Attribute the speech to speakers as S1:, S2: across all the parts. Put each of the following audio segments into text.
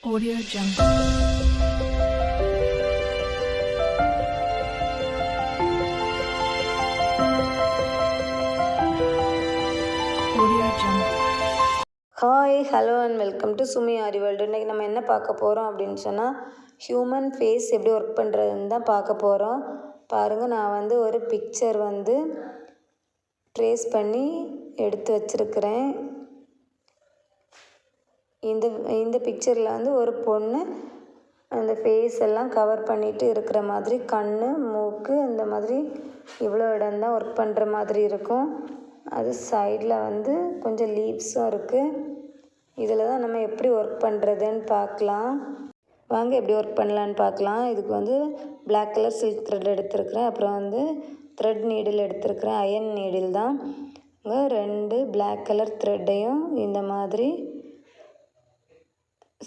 S1: Audio Jungle.
S2: Hi hello and welcome to Sumi Aari world. இன்றைக்கி நம்ம என்ன பார்க்க போகிறோம் அப்படின்னு சொன்னால் ஹியூமன் ஃபேஸ் எப்படி ஒர்க் பண்ணுறதுன்னு தான் பார்க்க போகிறோம். பாருங்கள், நான் வந்து ஒரு பிக்சர் வந்து ட்ரேஸ் பண்ணி எடுத்து வச்சுருக்கிறேன். இந்த பிக்சரில் வந்து ஒரு பொண்ணு அந்த ஃபேஸ் எல்லாம் கவர் பண்ணிவிட்டு இருக்கிற மாதிரி, கண், மூக்கு, இந்த மாதிரி இவ்வளோ இடம்தான் ஒர்க் பண்ணுற மாதிரி இருக்கும். அது சைடில் வந்து கொஞ்சம் லீவ்ஸும் இருக்குது. இதில் தான் நம்ம எப்படி ஒர்க் பண்ணுறதுன்னு பார்க்கலாம். வாங்க எப்படி ஒர்க் பண்ணலான்னு பார்க்கலாம். இதுக்கு வந்து பிளாக் கலர் சில்க் த்ரெட் எடுத்துருக்கிறேன். அப்புறம் வந்து த்ரெட் நீடில் எடுத்துருக்கிறேன். அயன் நீடில் தான். இங்கே 2 பிளாக் கலர் த்ரெட்டையும் இந்த மாதிரி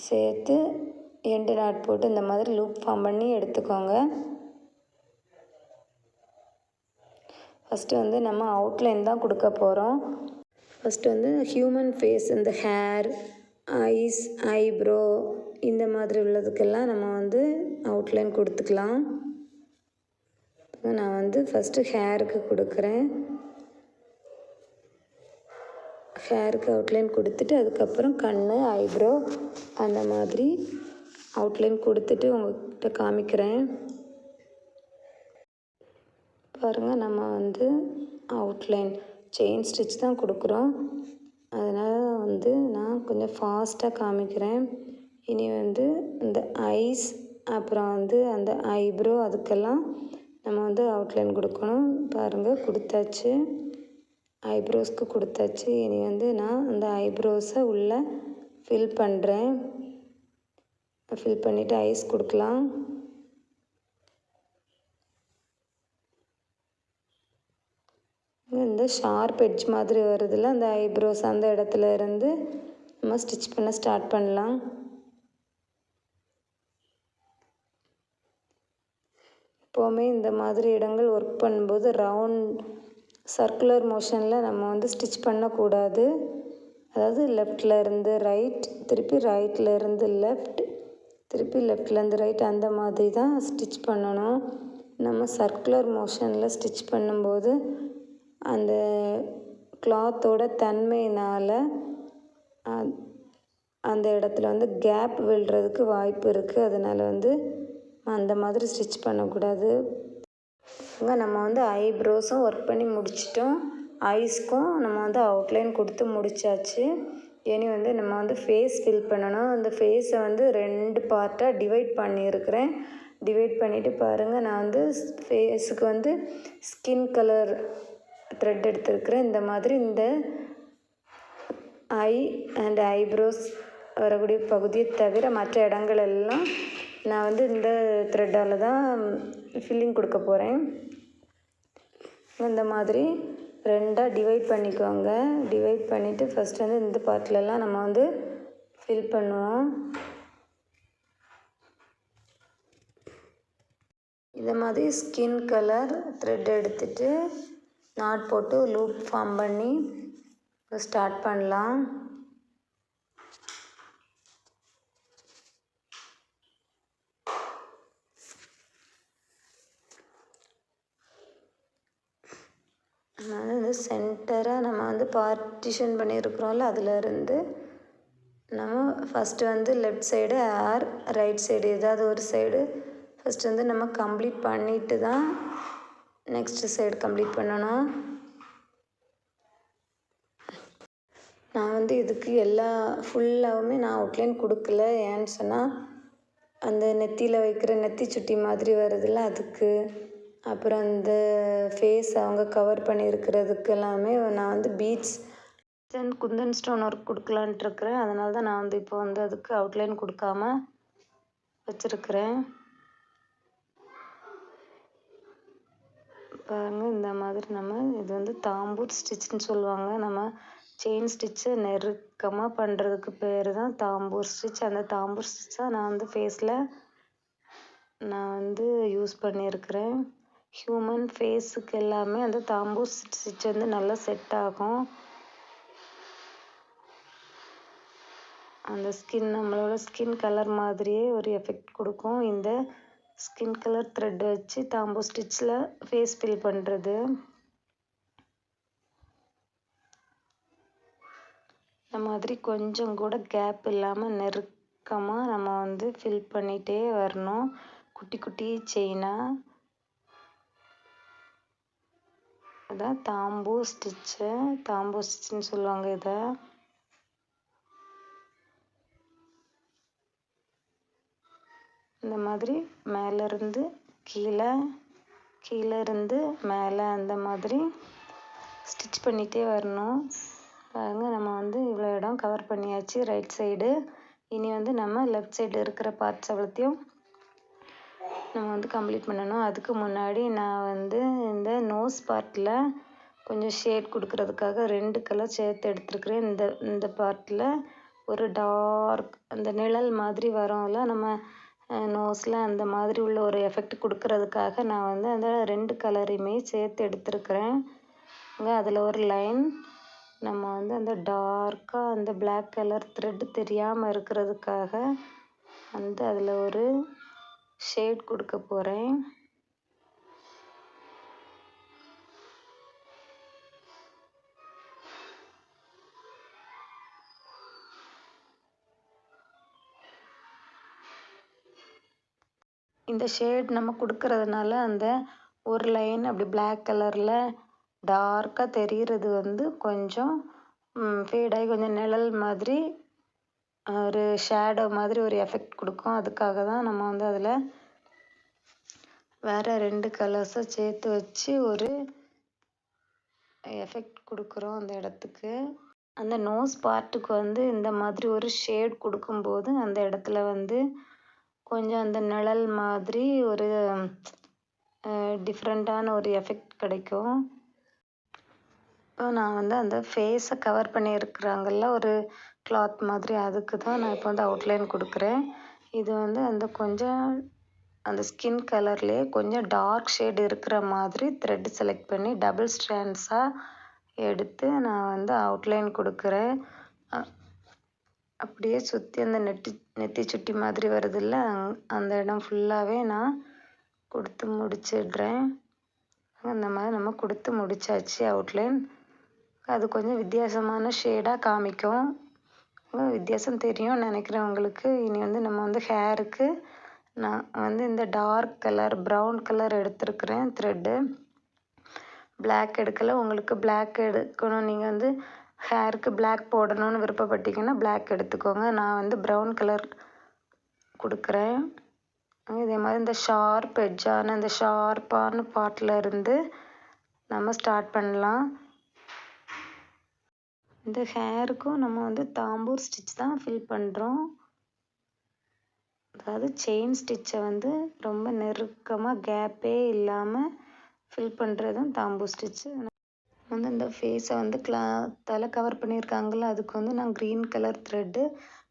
S2: சேர்த்து எண்டு நாட் போட்டு இந்த மாதிரி லூப் ஃபார்ம் பண்ணி எடுத்துக்கோங்க. ஃபஸ்ட்டு வந்து நம்ம அவுட்லைன் தான் கொடுக்க போகிறோம். ஃபஸ்ட்டு வந்து ஹியூமன் ஃபேஸ், இந்த ஹேர், ஐஸ், ஐப்ரோ இந்த மாதிரி உள்ளதுக்கெல்லாம் நம்ம வந்து அவுட்லைன் கொடுத்துக்கலாம். நான் வந்து ஃபஸ்ட்டு ஹேருக்கு கொடுக்குறேன். ஹேருக்கு அவுட்லைன் கொடுத்துட்டு அதுக்கப்புறம் கண், ஐப்ரோ அந்த மாதிரி அவுட்லைன் கொடுத்துட்டு உங்கள்கிட்ட காமிக்கிறேன். பாருங்கள், நம்ம வந்து அவுட்லைன் செயின் ஸ்டிச் தான் கொடுக்குறோம். அதனால் வந்து நான் கொஞ்சம் ஃபாஸ்ட்டாக காமிக்கிறேன். இனி வந்து இந்த ஐஸ், அப்புறம் வந்து அந்த ஐப்ரோ, அதுக்கெல்லாம் நம்ம வந்து அவுட்லைன் கொடுக்கணும். பாருங்கள், கொடுத்தாச்சு. ஐப்ரோஸ்க்கு கொடுத்தாச்சு. இனி வந்து நான் அந்த ஐப்ரோஸை உள்ளே ஃபில் பண்ணுறேன். ஃபில் பண்ணிவிட்டு ஐஸ் கொடுக்கலாம். இந்த ஷார்ப் எட்ஜ் மாதிரி வருதுல்ல, அந்த ஐப்ரோஸ், அந்த இடத்துல இருந்து நம்ம ஸ்டிச் பண்ண ஸ்டார்ட் பண்ணலாம். எப்போவுமே இந்த மாதிரி இடங்கள் ஒர்க் பண்ணும்போது ரவுண்ட் சர்க்குலர் மோஷனில் நம்ம வந்து ஸ்டிச் பண்ணக்கூடாது. அதாவது லெஃப்டில் இருந்து ரைட், திருப்பி ரைட்டில் இருந்து லெஃப்ட், திருப்பி லெஃப்ட்லேருந்து ரைட், அந்த மாதிரி தான் ஸ்டிச் பண்ணணும். நம்ம சர்க்குலர் மோஷனில் ஸ்டிச் பண்ணும்போது அந்த கிளாத்தோட தன்மையினால் அந்த இடத்துல வந்து கேப் விழுறதுக்கு வாய்ப்பு இருக்குது. அதனால் வந்து அந்த மாதிரி ஸ்டிச் பண்ணக்கூடாது. இங்கே நம்ம வந்து ஐப்ரோஸும் ஒர்க் பண்ணி முடிச்சிட்டோம். ஐஸ்க்கும் நம்ம வந்து அவுட்லைன் கொடுத்து முடித்தாச்சு. இனி வந்து நம்ம வந்து ஃபேஸ் ஃபில் பண்ணணும். அந்த ஃபேஸை வந்து 2 பார்ட்டாக டிவைட் பண்ணியிருக்கிறேன். டிவைட் பண்ணிவிட்டு பாருங்கள், நான் வந்து ஃபேஸுக்கு வந்து ஸ்கின் கலர் த்ரெட் எடுத்துருக்கிறேன். இந்த மாதிரி இந்த ஐ அண்ட் ஐப்ரோஸ் வரக்கூடிய பகுதியை தவிர மற்ற இடங்களெல்லாம் நான் வந்து இந்த த்ரெட்டால் தான் ஃபில்லிங் கொடுக்க போகிறேன். இந்த மாதிரி 2ஆக டிவைட் பண்ணிக்கோங்க. டிவைட் பண்ணிவிட்டு ஃபஸ்ட் வந்து இந்த பார்ட்லலாம் நம்ம வந்து ஃபில் பண்ணுவோம். இந்த மாதிரி ஸ்கின் கலர் த்ரெட் எடுத்துகிட்டு நாட் போட்டு லூப் ஃபார்ம் பண்ணி ஸ்டார்ட் பண்ணலாம். அதனால் வந்து சென்டராக நம்ம வந்து பார்ட்டிஷன் பண்ணியிருக்கிறோம்ல, அதிலருந்து நம்ம ஃபஸ்ட்டு வந்து left side or right side ஏதாவது ஒரு சைடு ஃபஸ்ட்டு வந்து நம்ம கம்ப்ளீட் பண்ணிவிட்டு தான் நெக்ஸ்ட்டு சைடு கம்ப்ளீட் பண்ணணும். நான் வந்து இதுக்கு எல்லா ஃபுல்லாகவுமே நான் அவுட்லைன் கொடுக்கல. ஏன்னு சொன்னால் அந்த நெத்தியில் வைக்கிற நெத்தி சுட்டி மாதிரி வருதுல்ல, அதுக்கு, அப்புறம் அந்த ஃபேஸ் அவங்க கவர் பண்ணியிருக்கிறதுக்கு எல்லாமே நான் வந்து beads and kundan stone work கொடுக்கலான்ட்டு இருக்கிறேன். அதனால தான் நான் வந்து இப்போ வந்து அதுக்கு அவுட்லைன் கொடுக்காம வச்சுருக்கிறேன். பாருங்கள், இந்த மாதிரி நம்ம இது வந்து தாம்பூர் ஸ்டிச்சுன்னு சொல்லுவாங்க. நம்ம செயின் ஸ்டிச்சை நெருக்கமாக பண்ணுறதுக்கு பேர் தான் தாம்பூர் ஸ்டிச். அந்த தாம்பூர் ஸ்டிச் தான் நான் வந்து ஃபேஸில் நான் வந்து யூஸ் பண்ணியிருக்கிறேன். ஹியூமன் ஃபேஸுக்கு எல்லாமே அந்த தாம்பூர் ஸ்டிச் வந்து நல்லா செட் ஆகும். அந்த நம்மளோட ஸ்கின் கலர் மாதிரியே ஒரு எஃபெக்ட் கொடுக்கும். இந்த ஸ்கின் கலர் த்ரெட் வச்சு தாம்பூ ஸ்டிச்சில் ஃபேஸ் ஃபில் பண்ணுறது. இந்த மாதிரி கொஞ்சம் கூட கேப் இல்லாமல் நெருக்கமாக நம்ம வந்து ஃபில் பண்ணிகிட்டே வரணும். குட்டி குட்டி செயினாக. இதான் தாம்பூ ஸ்டிச்சுன்னு சொல்லுவாங்க இதை. இந்த மாதிரி மேலேருந்து கீழே இருந்து மேலே அந்த மாதிரி ஸ்டிச் பண்ணிகிட்டே வரணும். பாருங்க, நம்ம வந்து இவ்வளோ இடம் கவர் பண்ணியாச்சு ரைட் சைடு. இனி வந்து நம்ம லெஃப்ட் சைடு இருக்கிற பார்ட்ஸ் அவ்வளோத்தையும் நம்ம வந்து கம்ப்ளீட் பண்ணணும். அதுக்கு முன்னாடி நான் வந்து இந்த நோஸ் பார்ட்டில் கொஞ்சம் ஷேட் கொடுக்கறதுக்காக 2 கலர் சேர்த்து எடுத்துருக்கிறேன். இந்த பார்ட்டில் ஒரு டார்க் அந்த நிழல் மாதிரி வரும்ல நம்ம நோஸில், அந்த மாதிரி உள்ள ஒரு எஃபெக்ட் கொடுக்கறதுக்காக நான் வந்து அந்த 2 கலரையுமே சேர்த்து எடுத்துருக்கிறேன். அதில் ஒரு லைன் நம்ம வந்து அந்த டார்க்காக அந்த பிளாக் கலர் த்ரெட் தெரியாமல் இருக்கிறதுக்காக அதில் ஒரு ஷேட் கொடுக்க போகிறேன். இந்த ஷேட் நம்ம கொடுக்கறதுனால அந்த ஒரு லைன் அப்படி பிளாக் கலரில் டார்க்காக தெரிகிறது வந்து கொஞ்சம் ஃபேடாகி கொஞ்சம் நிழல் மாதிரி ஒரு ஷேடோ மாதிரி ஒரு எஃபெக்ட் கொடுக்கும். அதுக்காக தான் நம்ம வந்து அதில் வேறு 2 கலர்ஸை சேர்த்து வச்சு ஒரு எஃபெக்ட் கொடுக்குறோம் அந்த இடத்துக்கு. அந்த நோஸ் பார்ட்டுக்கு வந்து இந்த மாதிரி ஒரு ஷேட் கொடுக்கும்போது அந்த இடத்துல வந்து கொஞ்சம் அந்த நிழல் மாதிரி ஒரு டிஃப்ரெண்ட்டான ஒரு எஃபெக்ட் கிடைக்கும். இப்போ நான் வந்து அந்த ஃபேஸை கவர் பண்ணியிருக்கிறாங்கல்ல ஒரு கிளாத் மாதிரி, அதுக்கு தான் நான் இப்போ வந்து அவுட்லைன் கொடுக்குறேன். இது வந்து அந்த கொஞ்சம் அந்த ஸ்கின் கலர்லேயே கொஞ்சம் டார்க் ஷேட் இருக்கிற மாதிரி த்ரெட் செலக்ட் பண்ணி டபுள் ஸ்ட்ராண்ட்ஸாக எடுத்து நான் வந்து அவுட்லைன் கொடுக்குறேன். அப்படியே சுற்றி அந்த நெத்தி சுட்டி மாதிரி வருதில்ல, அந்த இடம் ஃபுல்லாகவே நான் கொடுத்து முடிச்சிடுறேன். அந்த மாதிரி நம்ம கொடுத்து முடிச்சாச்சு அவுட்லைன். அது கொஞ்சம் வித்தியாசமான ஷேடாக காமிக்கும். வித்தியாசம் தெரியும் நினைக்கிறவங்களுக்கு. இனி வந்து நம்ம வந்து ஹேருக்கு நான் வந்து இந்த டார்க் கலர் ப்ரௌன் கலர் எடுத்துருக்கிறேன் த்ரெட்டு. பிளாக் எடுக்கலை. உங்களுக்கு பிளாக் எடுக்கணும், நீங்கள் வந்து ஹேருக்கு பிளாக் போடணும்னு விருப்பப்பட்டீங்கன்னா பிளாக் எடுத்துக்கோங்க. நான் வந்து ப்ரௌன் கலர் கொடுக்குறேன். இதே மாதிரி இந்த ஷார்ப்பான பார்ட்டில் இருந்து நம்ம ஸ்டார்ட் பண்ணலாம். இந்த ஹேருக்கும் நம்ம வந்து தாம்பூர் ஸ்டிச் தான் ஃபில் பண்ணுறோம். அதாவது செயின் ஸ்டிச்சை வந்து ரொம்ப நெருக்கமாக கேப்பே இல்லாமல் ஃபில் பண்ணுறதும் தாம்பூர் ஸ்டிச்சு. வந்து இந்த ஃபேஸை வந்து கிளாத்தால் கவர் பண்ணியிருக்காங்கள்ல, அதுக்கு வந்து நான் க்ரீன் கலர் த்ரெட்டு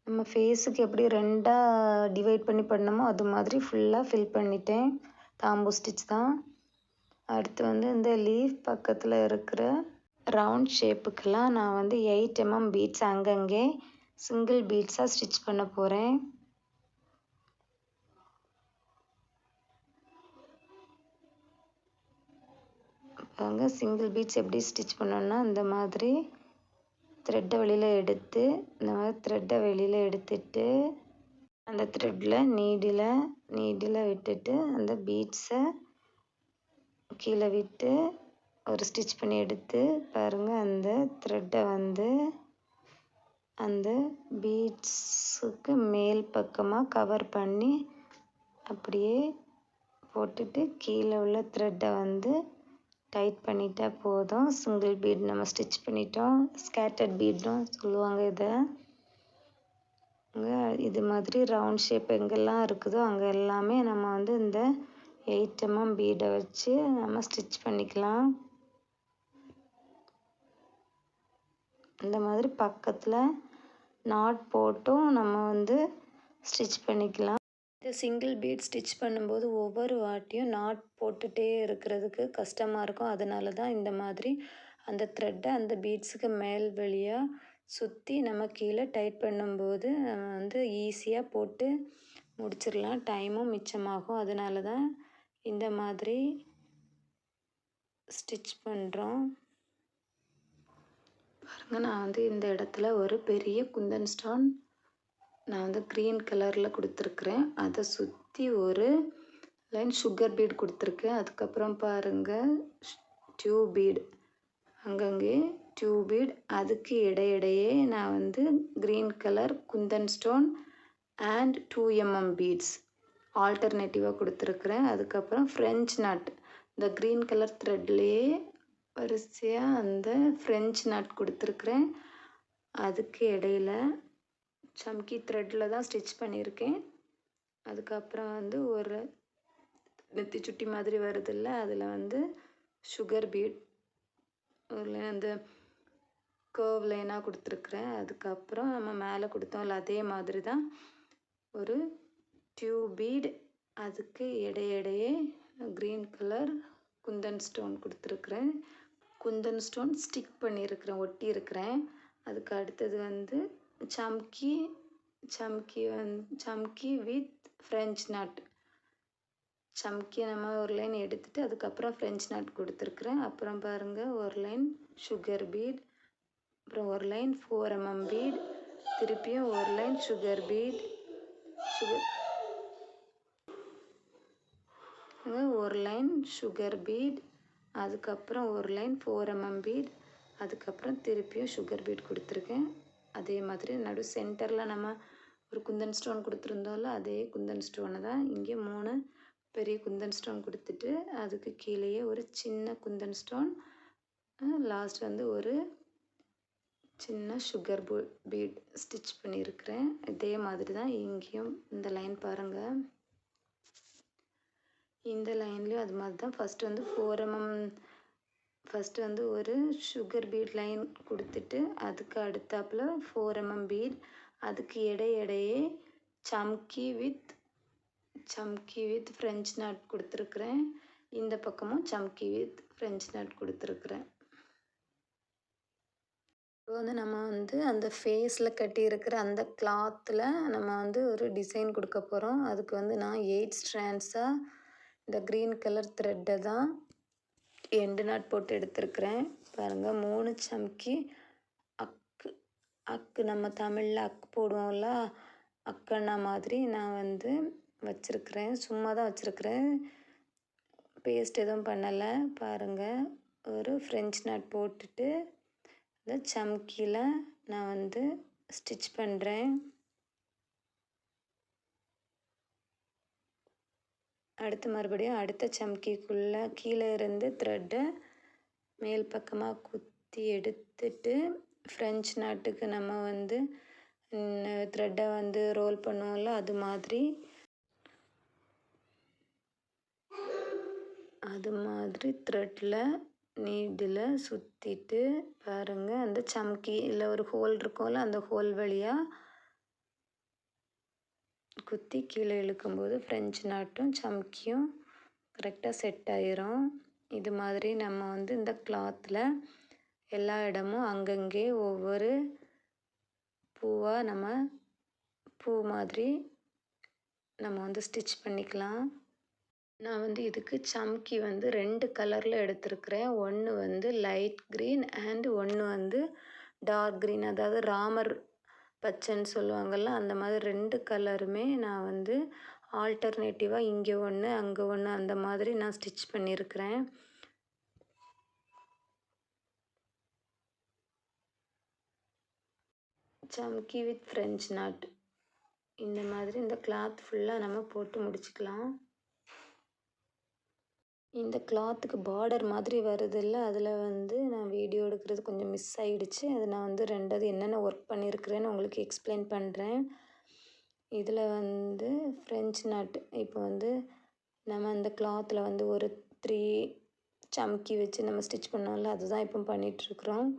S2: நம்ம ஃபேஸுக்கு எப்படி 2ஆக டிவைட் பண்ணி பண்ணமோ அது மாதிரி ஃபுல்லாக ஃபில் பண்ணிட்டேன். தாம்பூர் ஸ்டிச் தான். அடுத்து வந்து இந்த லீஃப் பக்கத்தில் இருக்கிற ரவுண்ட் ஷேப்புக்கெல்லாம் நான் வந்து 8 mm பீட்ஸ் அங்கங்கே சிங்கிள் பீட்ஸாக ஸ்டிச் பண்ண போகிறேன். பாருங்க, சிங்கிள் பீட்ஸ் எப்படி ஸ்டிச் பண்ணோன்னா இந்த மாதிரி த்ரெட்டை வெளியில் எடுத்துட்டு அந்த த்ரெட்டில் நீடில் விட்டுட்டு அந்த பீட்ஸை கீழே விட்டு ஒரு ஸ்டிச் பண்ணி எடுத்து பாருங்கள், அந்த த்ரெட்டை வந்து அந்த பீட்ஸுக்கு மேல் பக்கமாக கவர் பண்ணி அப்படியே போட்டுட்டு கீழே உள்ள த்ரெட்டை வந்து டைட் பண்ணிட்டா போதும். சிங்கிள் பீட் நம்ம ஸ்டிச் பண்ணிட்டோம். ஸ்கேட்டர்ட் பீட்டும் சொல்லுவாங்க இதை. இது மாதிரி ரவுண்ட் ஷேப் எங்கெல்லாம் இருக்குதோ அங்கே எல்லாமே நம்ம வந்து இந்த 8 mm பீடை வச்சு நம்ம ஸ்டிச் பண்ணிக்கலாம். இந்த மாதிரி பக்கத்தில் நாட் போட்டும் நம்ம வந்து ஸ்டிச் பண்ணிக்கலாம். இந்த சிங்கிள் பீட் ஸ்டிச் பண்ணும்போது ஒவ்வொரு வாட்டியும் நாட் போட்டுகிட்டே இருக்கிறதுக்கு கஷ்டமாக இருக்கும். அதனால தான் இந்த மாதிரி அந்த த்ரெட்டை அந்த பீட்ஸுக்கு மேல் வழியாக சுற்றி நம்ம கீழே டைட் பண்ணும்போது நம்ம வந்து ஈஸியாக போட்டு முடிச்சிடலாம், டைமும் மிச்சமாகும். அதனால தான் இந்த மாதிரி ஸ்டிச் பண்ணுறோம். பாருங்கள், நான் வந்து இந்த இடத்துல ஒரு பெரிய குந்தன் ஸ்டோன் நான் வந்து க்ரீன் கலரில் கொடுத்துருக்குறேன். அதை சுற்றி ஒரு லைன் சுகர் பீட் கொடுத்துருக்கேன். அதுக்கப்புறம் பாருங்கள் டியூப் பீட், அங்கங்கே டியூப் பீட், அதுக்கு இடையிடையே நான் வந்து green colour kundan stone and 2mm beads ஆல்டர்னேட்டிவாக கொடுத்துருக்குறேன். அதுக்கப்புறம் ஃப்ரெஞ்ச் நட், இந்த க்ரீன் கலர் த்ரெட்லேயே வரிசையாக அந்த ஃப்ரெஞ்ச் நட் கொடுத்துருக்குறேன். அதுக்கு இடையில சம்கி த்ரெட்டில் தான் ஸ்டிச் பண்ணியிருக்கேன். அதுக்கப்புறம் வந்து ஒரு நெத்தி சுட்டி மாதிரி வருதில்ல, அதில் வந்து சுகர் பீட் ஒரு அந்த கர்வ் லைனாக கொடுத்துருக்குறேன். அதுக்கப்புறம் நம்ம மேலே கொடுத்தோம்ல அதே மாதிரி தான் ஒரு டியூப் பீட், அதுக்கு இடையிடையே க்ரீன் கலர் குந்தன் ஸ்டோன் கொடுத்துருக்குறேன். குந்தன் ஸ்டோன் ஸ்டிக் பண்ணியிருக்கிறேன், ஒட்டி இருக்கிறேன். அதுக்கு அடுத்தது வந்து சம்கி வித் ஃப்ரெஞ்ச் நட். சம்கி நம்ம ஒரு லைன் எடுத்துகிட்டு அதுக்கப்புறம் ஃப்ரெஞ்ச் நட் கொடுத்துருக்குறேன். அப்புறம் பாருங்கள் ஒரு லைன் சுகர் பீட், அப்புறம் ஒரு லைன் 4mm பீட், திருப்பியும் ஒரு லைன் சுகர் பீட், ஒரு லைன் சுகர் பீட், அதுக்கப்புறம் ஒரு லைன் 4mm பீட், அதுக்கப்புறம் திருப்பியும் சுகர் பீட் கொடுத்துருக்கேன். அதே மாதிரி நடு சென்டரில் நம்ம ஒரு குந்தன் ஸ்டோன் கொடுத்துருந்தோம்ல, அதே குந்தன் ஸ்டோனை தான் இங்கே 3 பெரிய குந்தன் ஸ்டோன் கொடுத்துட்டு அதுக்கு கீழேயே ஒரு சின்ன குந்தன் ஸ்டோன், லாஸ்ட் வந்து ஒரு சின்ன சுகர் பீட் ஸ்டிச் பண்ணியிருக்கிறேன். இதே மாதிரி தான் இங்கேயும் இந்த லைன் பாருங்கள், இந்த லைன்லேயும் அது மாதிரி தான். ஃபஸ்ட்டு வந்து 4mm, ஃபஸ்ட்டு வந்து ஒரு சுகர் பீட் லைன் கொடுத்துட்டு அதுக்கு அடுத்தாப்பில் 4mm பீட், அதுக்கு இடையிடையே சம்கி வித் ஃப்ரெஞ்ச் நட் கொடுத்துருக்குறேன். இந்த பக்கமும் சம்கி வித் ஃப்ரெஞ்ச் நட் கொடுத்துருக்குறேன். இப்போ வந்து நம்ம வந்து அந்த ஃபேஸில் கட்டியிருக்கிற அந்த கிளாத்தில் நம்ம வந்து ஒரு டிசைன் கொடுக்க போகிறோம். அதுக்கு வந்து நான் 8 ஸ்ட்ராண்ட்ஸாக இந்த க்ரீன் கலர் த்ரெட்டை தான் எண்டு நாட் போட்டு எடுத்துருக்குறேன். பாருங்கள், 3 சம்கி அக்கு நம்ம தமிழில் அக்கு போடுவோம்ல, அக்கண்ணா மாதிரி நான் வந்து வச்சுருக்கிறேன். சும்மா தான் வச்சுருக்கிறேன், பேஸ்ட் எதுவும் பண்ணலை. பாருங்கள், ஒரு ஃப்ரெஞ்ச் நட் போட்டுட்டு இந்த சம்கியில் நான் வந்து ஸ்டிச் பண்ணுறேன். அடுத்து மறுபடியும் அடுத்த சம்கிக்குள்ளே கீழே இருந்து த்ரெட்டை மேல் பக்கமாக குத்தி எடுத்துட்டு ஃப்ரெஞ்ச் நாட்டுக்கு நம்ம வந்து த்ரெட்டை வந்து ரோல் பண்ணுவோம்ல, அது மாதிரி த்ரெட்டில் நீடில் சுற்றிட்டு பாருங்கள், அந்த சம்கியில் ஒரு ஹோல் இருக்கும்ல, அந்த ஹோல் வழியாக குத்தி கீழே இழுக்கும்போது ஃப்ரெஞ்ச் நாட்டும் சம்கியும் கரெக்டாக செட் ஆயிரும். இது மாதிரி நம்ம வந்து இந்த கிளாத்தில் எல்லா இடமும் அங்கங்கே ஒவ்வொரு பூவாக நம்ம பூ மாதிரி நம்ம வந்து ஸ்டிச் பண்ணிக்கலாம். நான் வந்து இதுக்கு சம்கி வந்து 2 கலரில் எடுத்துருக்கிறேன். ஒன்று வந்து லைட் க்ரீன் அண்ட் ஒன்று வந்து டார்க் க்ரீன், அதாவது ராமர் பச்சைன்னு சொல்லுவாங்கள்ல, அந்த மாதிரி 2 கலருமே நான் வந்து ஆல்டர்னேட்டிவாக இங்கே ஒன்று அங்கே ஒன்று அந்த மாதிரி நான் ஸ்டிச் பண்ணியிருக்கிறேன். சம்கி வித் ஃப்ரெஞ்ச் நாட் இந்த மாதிரி இந்த கிளாத் ஃபுல்லாக நம்ம போட்டு முடிச்சுக்கலாம். இந்த கிளாத்துக்கு பார்டர் மாதிரி வருதில்ல, அதில் வந்து நான் வீடியோ எடுக்கிறது கொஞ்சம் மிஸ் ஆகிடுச்சு. அது நான் வந்து 2வது என்னென்ன ஒர்க் பண்ணியிருக்கிறேன்னு உங்களுக்கு எக்ஸ்பிளைன் பண்ணுறேன். இதில் வந்து ஃப்ரெஞ்ச் நாட் இப்போ வந்து நம்ம அந்த கிளாத்தில் வந்து ஒரு 3 சம்கி வச்சு நம்ம ஸ்டிச் பண்ணோம்ல, அதுதான் இப்போ பண்ணிகிட்ருக்குறோம்.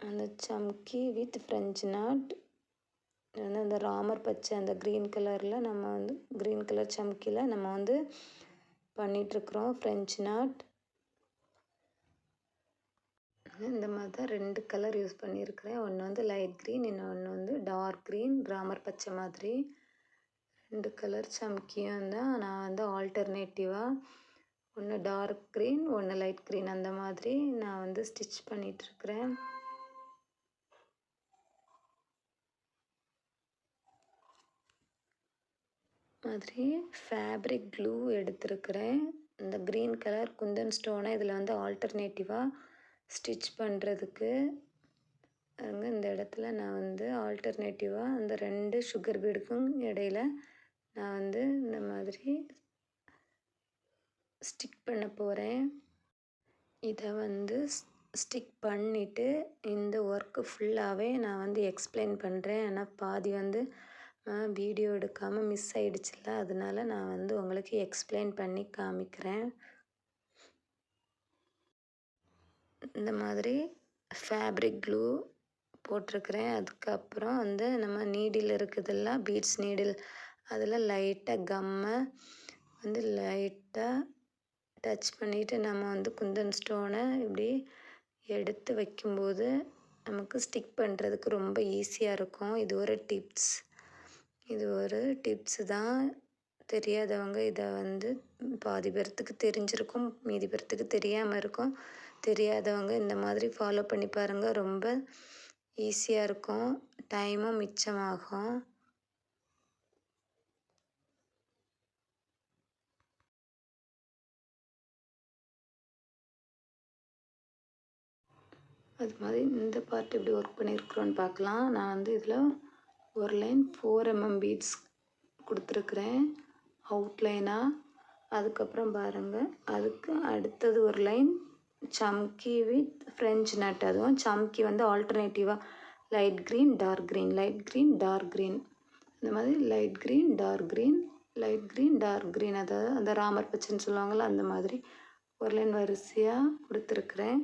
S2: அந்த சம்கி வித் ஃப்ரெஞ்ச் நாட் வந்து அந்த ராமர் பச்சை அந்த க்ரீன் கலரில் நம்ம வந்து க்ரீன் கலர் சம்கியில் நம்ம வந்து பண்ணிகிட்ருக்குறோம் ஃப்ரெஞ்ச் நாட். இந்த மாதிரி தான் 2 கலர் யூஸ் பண்ணியிருக்கிறேன். ஒன்று வந்து லைட் க்ரீன், இன்னொன்று வந்து டார்க் க்ரீன், ராமர் பச்சை மாதிரி 2 கலர் சம்கியும் தான் நான் வந்து ஆல்டர்னேட்டிவாக ஒன்று டார்க் க்ரீன், ஒன்று லைட் க்ரீன் அந்த மாதிரி நான் வந்து ஸ்டிச் பண்ணிகிட்ருக்கிறேன். மாதிரி ஃபேப்ரிக் க்ளூ எடுத்திருக்கிறேன். இந்த க்ரீன் கலர் குந்தன் ஸ்டோனை இதில் வந்து ஆல்டர்னேட்டிவாக ஸ்டிச் பண்ணுறதுக்கு இந்த இடத்துல நான் வந்து ஆல்டர்னேட்டிவாக அந்த 2 சுகர் பீடுக்கும் இடையில் நான் வந்து இந்த மாதிரி ஸ்டிக் பண்ண போகிறேன். இதை வந்து ஸ்டிக் பண்ணிவிட்டு இந்த ஒர்க்கு ஃபுல்லாகவே நான் வந்து எக்ஸ்பிளைன் பண்ணுறேன். ஆனால் பாதி வந்து வீடியோ எடுக்காமல் மிஸ் ஆகிடுச்சுல்ல, அதனால நான் வந்து உங்களுக்கு எக்ஸ்பிளைன் பண்ணி காமிக்கிறேன். இந்த மாதிரி ஃபேப்ரிக் க்ளூ போட்டிருக்கிறேன். அதுக்கப்புறம் வந்து நம்ம நீடில் இருக்குதுல்ல, பீட்ஸ் நீடில், அதில் லைட்டாக கம்மை வந்து லைட்டாக டச் பண்ணிவிட்டு நம்ம வந்து குந்தன் ஸ்டோனை இப்படி எடுத்து வைக்கும்போது நமக்கு ஸ்டிக் பண்ணுறதுக்கு ரொம்ப ஈஸியாக இருக்கும். இது ஒரு டிப்ஸு தான். தெரியாதவங்க இதை வந்து பாதி பேர்த்துக்கு தெரிஞ்சிருக்கும், மீதி பேர்த்துக்கு தெரியாமல் இருக்கும். தெரியாதவங்க இந்த மாதிரி ஃபாலோ பண்ணி பாருங்கள். ரொம்ப ஈஸியாக இருக்கும், டைமும் மிச்சமாகும். அது மாதிரி இந்த பார்ட் எப்படி ஒர்க் பண்ணியிருக்கிறோன்னு பார்க்கலாம். நான் வந்து இதில் ஒரு லைன் 4 mm பீட்ஸ் கொடுத்துருக்குறேன் அவுட்லைனாக. அதுக்கப்புறம் பாருங்கள், அதுக்கு அடுத்தது ஒரு line chamki with French knot. அதுவும் சம்கி வந்து ஆல்டர்னேட்டிவாக light green dark green, light green dark green, இந்த மாதிரி light green dark green, light green dark green, அதாவது அந்த ராமர் பச்சைன்னு சொல்லுவாங்கள்ல, அந்த மாதிரி ஒரு லைன் வரிசையாக கொடுத்துருக்குறேன்.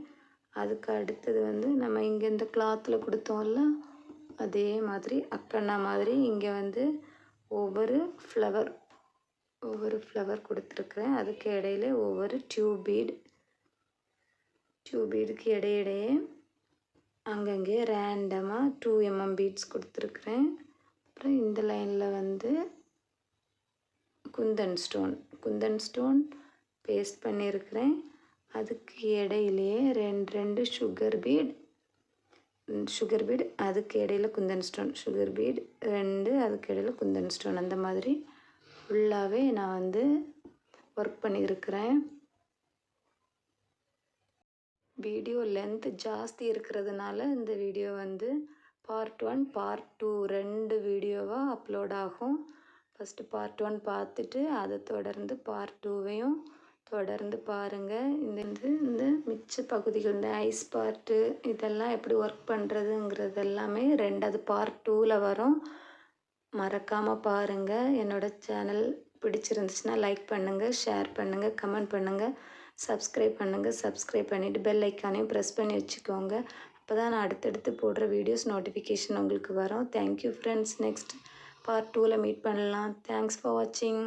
S2: அதுக்கு அடுத்தது வந்து நம்ம இங்கே இந்த கிளாத்தில் கொடுத்தோம்ல, அதே மாதிரி அக்கண்ணா மாதிரி இங்கே வந்து ஒவ்வொரு ஃப்ளவர் கொடுத்துருக்குறேன். அதுக்கு இடையில ஒவ்வொரு டியூபீடுக்கு இடையிடையே அங்கங்கே ரேண்டமாக 2 mm பீட்ஸ் கொடுத்துருக்குறேன். அப்புறம் இந்த லைனில் வந்து குந்தன் ஸ்டோன் பேஸ்ட் பண்ணியிருக்கிறேன். அதுக்கு இடையிலேயே 2 சுகர் பீட், அதுக்கு இடையில் குந்தன் ஸ்டோன், சுகர் பீட் 2, அதுக்கு இடையில் குந்தன் ஸ்டோன், அந்த மாதிரி ஃபுல்லாகவே நான் வந்து ஒர்க் பண்ணியிருக்கிறேன். வீடியோ லென்த் ஜாஸ்தி இருக்கிறதுனால இந்த வீடியோ வந்து பார்ட் 1 பார்ட் 2 2 வீடியோவாக அப்லோட் ஆகும். ஃபஸ்ட்டு பார்ட் 1 பார்த்துட்டு அதை தொடர்ந்து பார்ட் 2வையும் தொடர்ந்து பாருங்கள். இந்த மிச்ச பகுதிகள், இந்த ஐஸ் பார்ட்டு, இதெல்லாம் எப்படி ஒர்க் பண்ணுறதுங்கிறது எல்லாமே 2வது பார்ட் 2ல் வரும். மறக்காமல் பாருங்கள். என்னோடய சேனல் பிடிச்சிருந்துச்சுன்னா லைக் பண்ணுங்கள், ஷேர் பண்ணுங்கள், கமெண்ட் பண்ணுங்கள், சப்ஸ்கிரைப் பண்ணுங்கள். சப்ஸ்கிரைப் பண்ணிவிட்டு பெல் ஐக்கானையும் ப்ரெஸ் பண்ணி வச்சுக்கோங்க. அப்போ தான் நான் அடுத்தடுத்து போடுற வீடியோஸ் நோட்டிஃபிகேஷன் உங்களுக்கு வரும். Thank you friends. நெக்ஸ்ட் பார்ட் 2ல் மீட் பண்ணலாம். தேங்க்ஸ் ஃபார் வாட்சிங்.